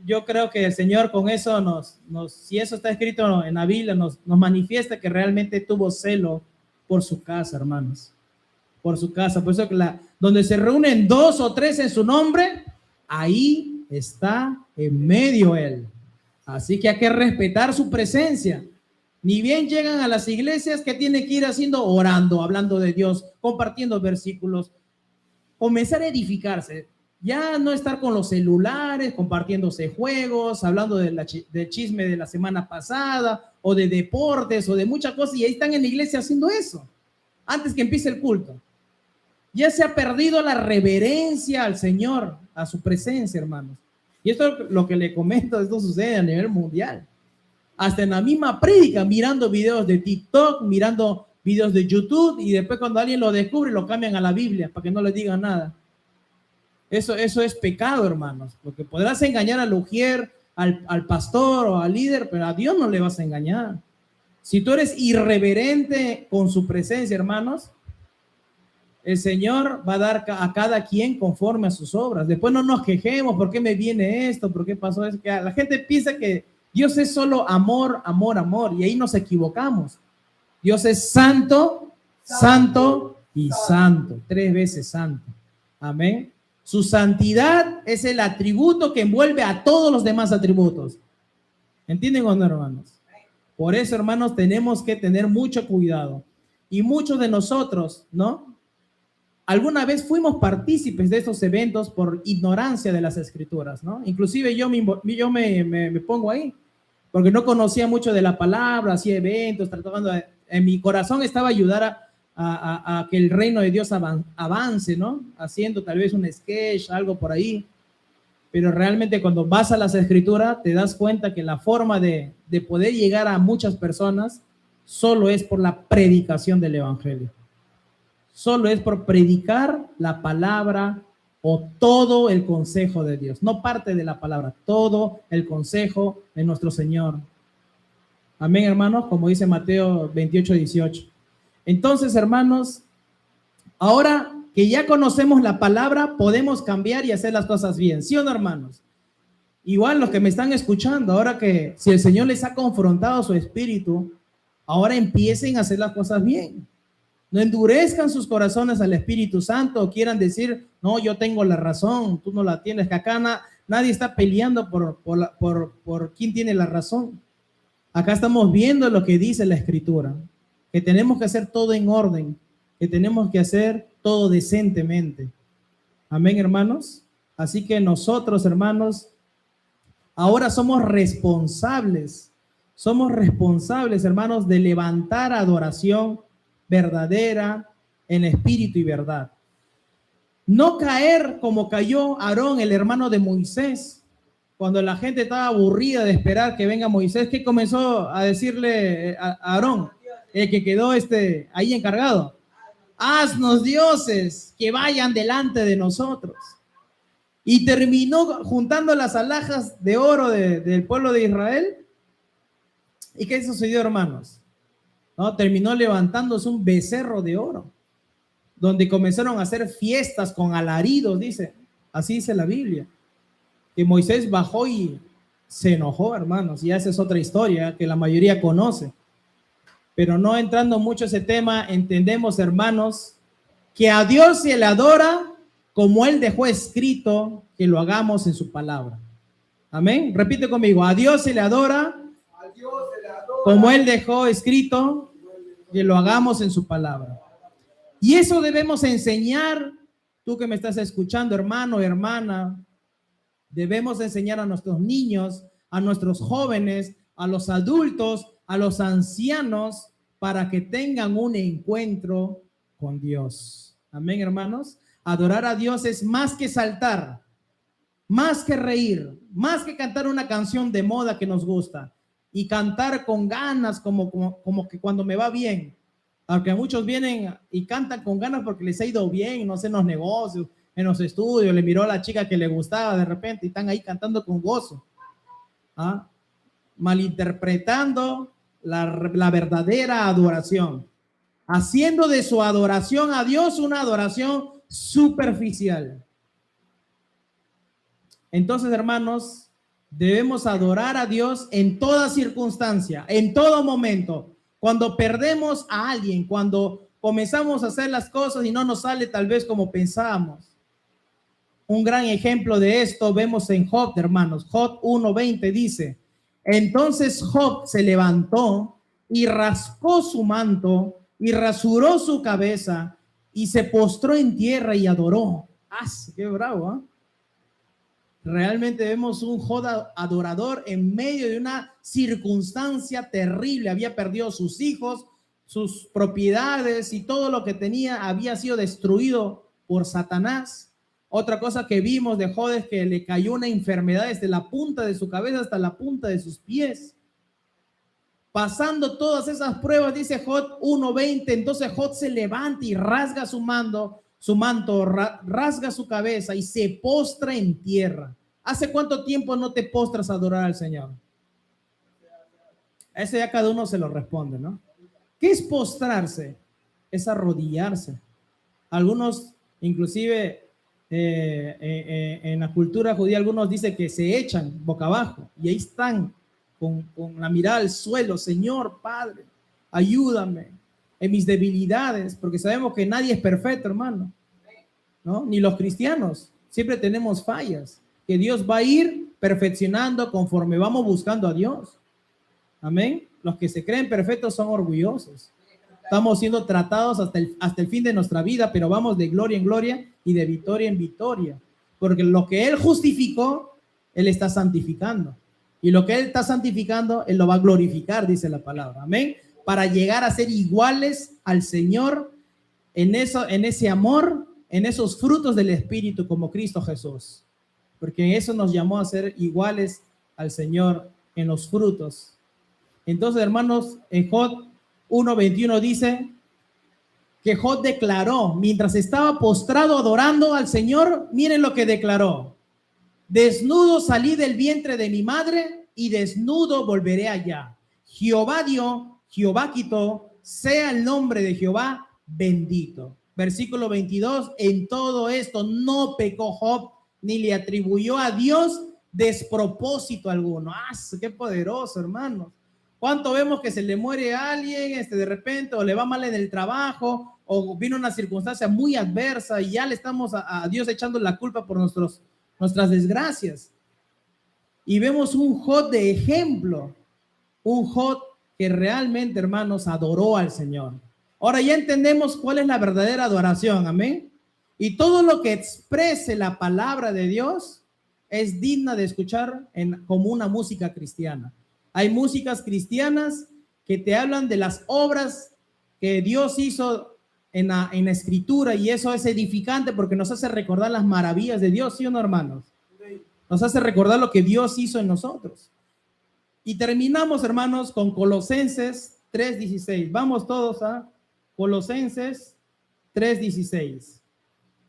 Speaker 1: yo creo que el Señor con eso si eso está escrito en la Biblia, nos manifiesta que realmente tuvo celo por su casa, hermanos. Por su casa. Por eso que donde se reúnen 2 o 3 en su nombre, ahí está en medio Él. Así que hay que respetar su presencia. Ni bien llegan a las iglesias, que tiene que ir haciendo? Orando, hablando de Dios, compartiendo versículos, comenzar a edificarse. Ya no estar con los celulares, compartiéndose juegos, hablando del chisme de la semana pasada, o de deportes, o de muchas cosas, y ahí están en la iglesia haciendo eso, antes que empiece el culto. Ya se ha perdido la reverencia al Señor, a su presencia, hermanos. Y esto es lo que le comento, esto sucede a nivel mundial. Hasta en la misma prédica, mirando videos de TikTok, mirando videos de YouTube, y después cuando alguien lo descubre, lo cambian a la Biblia, para que no le digan nada. Eso es pecado, hermanos, porque podrás engañar al ujier, al pastor o al líder, pero a Dios no le vas a engañar. Si tú eres irreverente con su presencia, hermanos, el Señor va a dar a cada quien conforme a sus obras. Después no nos quejemos, ¿por qué me viene esto? ¿Por qué pasó eso? Que la gente piensa que Dios es solo amor, amor, amor, y ahí nos equivocamos. Dios es santo, santo y santo, 3 veces santo. Amén. Su santidad es el atributo que envuelve a todos los demás atributos. ¿Entienden o no, hermanos? Por eso, hermanos, tenemos que tener mucho cuidado. Y muchos de nosotros, ¿no? Alguna vez fuimos partícipes de estos eventos por ignorancia de las escrituras, ¿no? Inclusive yo me pongo ahí, porque no conocía mucho de la palabra, hacía eventos, en mi corazón estaba ayudar a que el reino de Dios avance, ¿no? Haciendo tal vez un sketch, algo por ahí. Pero realmente cuando vas a las escrituras te das cuenta que la forma de poder llegar a muchas personas solo es por la predicación del evangelio. Solo es por predicar la palabra o todo el consejo de Dios. No parte de la palabra, todo el consejo de nuestro Señor. Amén, hermanos, como dice Mateo 28:18. Entonces, hermanos, ahora que ya conocemos la palabra, podemos cambiar y hacer las cosas bien. ¿Sí o no, hermanos? Igual los que me están escuchando, ahora que si el Señor les ha confrontado su espíritu, ahora empiecen a hacer las cosas bien. No endurezcan sus corazones al Espíritu Santo o quieran decir, no, yo tengo la razón, tú no la tienes, que acá nadie está peleando por quién tiene la razón. Acá estamos viendo lo que dice la Escritura, que tenemos que hacer todo en orden, que tenemos que hacer todo decentemente. Amén, hermanos. Así que nosotros, hermanos, ahora somos responsables, hermanos, de levantar adoración verdadera en espíritu y verdad. No caer como cayó Aarón, el hermano de Moisés, cuando la gente estaba aburrida de esperar que venga Moisés. ¿Qué comenzó a decirle a Aarón, el que quedó ahí encargado? Haznos dioses que vayan delante de nosotros. Y terminó juntando las alhajas de oro del pueblo de Israel. ¿Y qué sucedió, hermanos? ¿No? Terminó levantándose un becerro de oro, donde comenzaron a hacer fiestas con alaridos, dice. Así dice la Biblia. Que Moisés bajó y se enojó, hermanos. Y esa es otra historia que la mayoría conoce. Pero no entrando mucho en ese tema, entendemos, hermanos, que a Dios se le adora como Él dejó escrito que lo hagamos en su palabra. Amén. Repite conmigo. A Dios se le adora como Él dejó escrito que lo hagamos en su palabra. Y eso debemos enseñar, tú que me estás escuchando, hermano, hermana, debemos enseñar a nuestros niños, a nuestros jóvenes, a los adultos, a los ancianos, para que tengan un encuentro con Dios. Amén, hermanos. Adorar a Dios es más que saltar, más que reír, más que cantar una canción de moda que nos gusta y cantar con ganas como que cuando me va bien. Aunque muchos vienen y cantan con ganas porque les ha ido bien, no sé, en los negocios, en los estudios, le miró a la chica que le gustaba de repente y están ahí cantando con gozo. ¿Ah? Malinterpretando la verdadera adoración, haciendo de su adoración a Dios una adoración superficial. Entonces, hermanos, debemos adorar a Dios en toda circunstancia, en todo momento. Cuando perdemos a alguien, cuando comenzamos a hacer las cosas y no nos sale tal vez como pensábamos. Un gran ejemplo de esto vemos en Job, hermanos. Job 1:20 dice: entonces Job se levantó y rascó su manto y rasuró su cabeza y se postró en tierra y adoró. ¡Ah, qué bravo! ¿Eh? Realmente vemos un Job adorador en medio de una circunstancia terrible. Había perdido sus hijos, sus propiedades y todo lo que tenía había sido destruido por Satanás. Otra cosa que vimos de Job es que le cayó una enfermedad desde la punta de su cabeza hasta la punta de sus pies. Pasando todas esas pruebas, dice Job 1:20, entonces Job se levanta y rasga su manto, rasga su cabeza y se postra en tierra. ¿Hace cuánto tiempo no te postras a adorar al Señor? Eso ya cada uno se lo responde, ¿no? ¿Qué es postrarse? Es arrodillarse. Algunos, inclusive en la cultura judía, algunos dicen que se echan boca abajo y ahí están con la mirada al suelo. Señor, Padre, ayúdame en mis debilidades, porque sabemos que nadie es perfecto, hermano, ¿no? Ni los cristianos, siempre tenemos fallas, que Dios va a ir perfeccionando conforme vamos buscando a Dios. Amén. Los que se creen perfectos son orgullosos. Estamos siendo tratados hasta el fin de nuestra vida, pero vamos de gloria en gloria y de victoria en victoria. Porque lo que Él justificó, Él está santificando. Y lo que Él está santificando, Él lo va a glorificar, dice la palabra. Amén. Para llegar a ser iguales al Señor en ese amor, en esos frutos del Espíritu como Cristo Jesús. Porque eso nos llamó a ser iguales al Señor en los frutos. Entonces, hermanos, en Job 1:21 dice que Job declaró, mientras estaba postrado adorando al Señor, miren lo que declaró: desnudo salí del vientre de mi madre y desnudo volveré allá. Jehová dio, Jehová quitó, sea el nombre de Jehová bendito. Versículo 22, en todo esto no pecó Job, ni le atribuyó a Dios despropósito alguno. ¡Ah, qué poderoso, hermanos! ¿Cuánto vemos que se le muere a alguien de repente, o le va mal en el trabajo, o viene una circunstancia muy adversa y ya le estamos a Dios echando la culpa por nuestras desgracias? Y vemos un Job de ejemplo, un Job que realmente, hermanos, adoró al Señor. Ahora ya entendemos cuál es la verdadera adoración, amén. Y todo lo que exprese la palabra de Dios es digna de escuchar como una música cristiana. Hay músicas cristianas que te hablan de las obras que Dios hizo en la escritura, y eso es edificante porque nos hace recordar las maravillas de Dios, ¿sí o no, hermanos? Nos hace recordar lo que Dios hizo en nosotros. Y terminamos, hermanos, con Colosenses 3:16. Vamos todos a Colosenses 3:16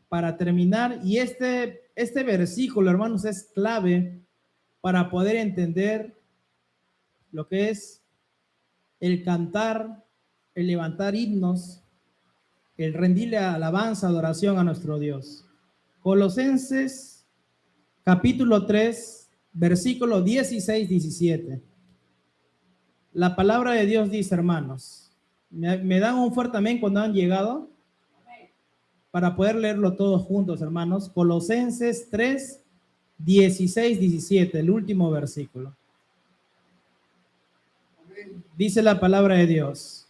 Speaker 1: para terminar. Y este versículo, hermanos, es clave para poder entender lo que es el cantar, el levantar himnos, el rendirle alabanza, adoración a nuestro Dios. Colosenses capítulo 3, versículo 16-17. La palabra de Dios dice, hermanos, ¿me dan un fuerte amén cuando han llegado? Para poder leerlo todos juntos, hermanos. Colosenses 3, 16-17, el último versículo. Dice la palabra de Dios: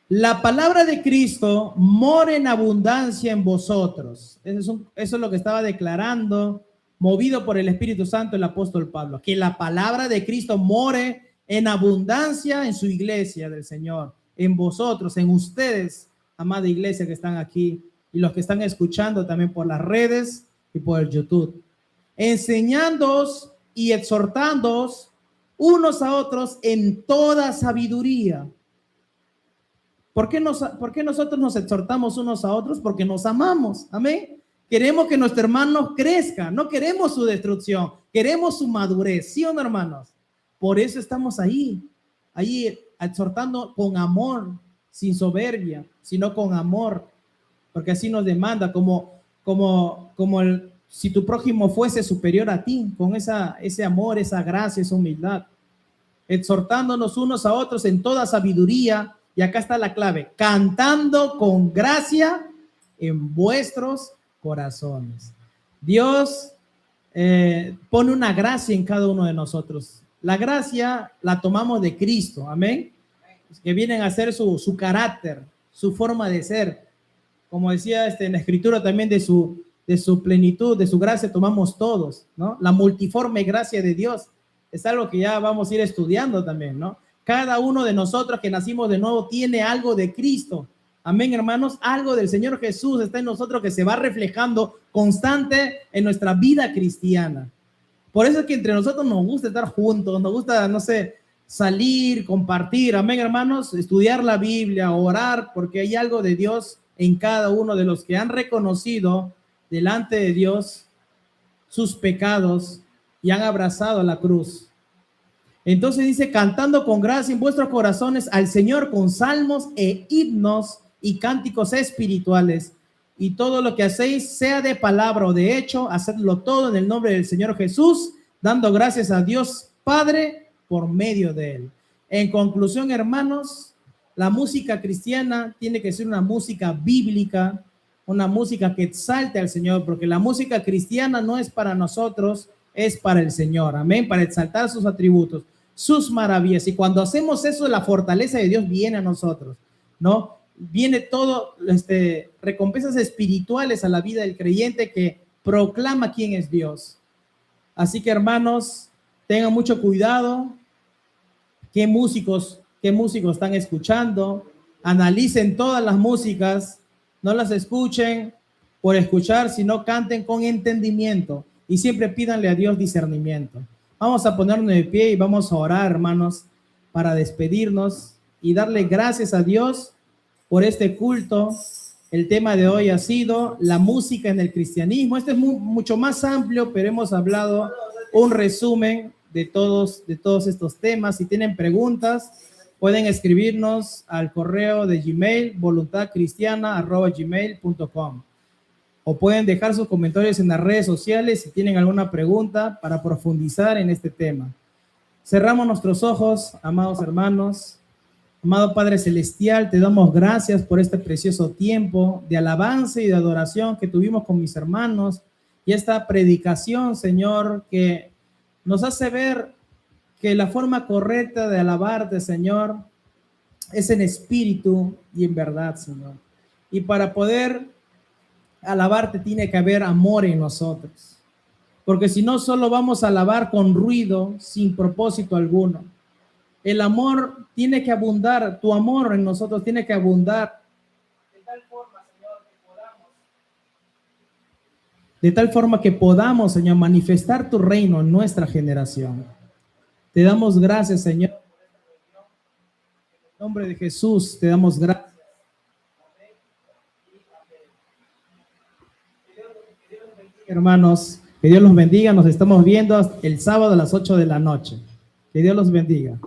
Speaker 1: la palabra de Cristo mora en abundancia en vosotros. Eso es lo que estaba declarando, movido por el Espíritu Santo, el apóstol Pablo. Que la palabra de Cristo more en abundancia en su iglesia del Señor, en vosotros, en ustedes, amada iglesia que están aquí, y los que están escuchando también por las redes y por el YouTube. Enseñándoos y exhortándoos unos a otros en toda sabiduría. ¿Por qué nosotros nos exhortamos unos a otros? Porque nos amamos, amén. Queremos que nuestro hermano crezca, no queremos su destrucción, queremos su madurez, ¿sí o no, hermanos? Por eso estamos ahí exhortando con amor, sin soberbia, sino con amor, porque así nos demanda, si tu prójimo fuese superior a ti, con ese amor, esa gracia, esa humildad, exhortándonos unos a otros en toda sabiduría. Y acá está la clave: cantando con gracia en vuestros corazones. Dios pone una gracia en cada uno de nosotros. La gracia la tomamos de Cristo, amén, que vienen a ser su carácter, su forma de ser. Como decía en la escritura también, de su plenitud, de su gracia tomamos todos, ¿no? La multiforme gracia de Dios es algo que ya vamos a ir estudiando también, ¿no? Cada uno de nosotros que nacimos de nuevo tiene algo de Cristo. Amén, hermanos. Algo del Señor Jesús está en nosotros que se va reflejando constante en nuestra vida cristiana. Por eso es que entre nosotros nos gusta estar juntos, nos gusta, no sé, salir, compartir. Amén, hermanos. Estudiar la Biblia, orar, porque hay algo de Dios en cada uno de los que han reconocido delante de Dios sus pecados y han abrazado la cruz. Entonces dice: cantando con gracia en vuestros corazones al Señor con salmos e himnos y cánticos espirituales, y todo lo que hacéis, sea de palabra o de hecho, hacedlo todo en el nombre del Señor Jesús, dando gracias a Dios Padre por medio de él. En conclusión, hermanos, la música cristiana tiene que ser una música bíblica, una música que exalte al Señor, porque la música cristiana no es para nosotros, es para el Señor, amén, para exaltar sus atributos, sus maravillas. Y cuando hacemos eso, la fortaleza de Dios viene a nosotros, ¿no? Viene todo, recompensas espirituales a la vida del creyente que proclama quién es Dios. Así que, hermanos, tengan mucho cuidado. ¿Qué músicos están escuchando? Analicen todas las músicas, no las escuchen por escuchar, sino canten con entendimiento. Y siempre pídanle a Dios discernimiento. Vamos a ponernos de pie y vamos a orar, hermanos, para despedirnos. y darle gracias a Dios por este culto. El tema de hoy ha sido la música en el cristianismo. Este es mucho más amplio, pero hemos hablado un resumen de todos estos temas. Si tienen preguntas, pueden escribirnos al correo de Gmail, voluntadcristiana@gmail.com, o pueden dejar sus comentarios en las redes sociales si tienen alguna pregunta para profundizar en este tema. Cerramos nuestros ojos, amados hermanos. Amado Padre Celestial, te damos gracias por este precioso tiempo de alabanza y de adoración que tuvimos con mis hermanos, y esta predicación, Señor, que nos hace ver que la forma correcta de alabarte, Señor, es en espíritu y en verdad, Señor. Y para poder alabarte tiene que haber amor en nosotros, porque si no, solo vamos a alabar con ruido, sin propósito alguno. El amor tiene que abundar, tu amor en nosotros tiene que abundar de tal forma que podamos, Señor, manifestar tu reino en nuestra generación. Te damos gracias, Señor. En nombre de Jesús, te damos gracias. Hermanos, que Dios los bendiga. Nos estamos viendo el sábado a las 8 de la noche. Que Dios los bendiga.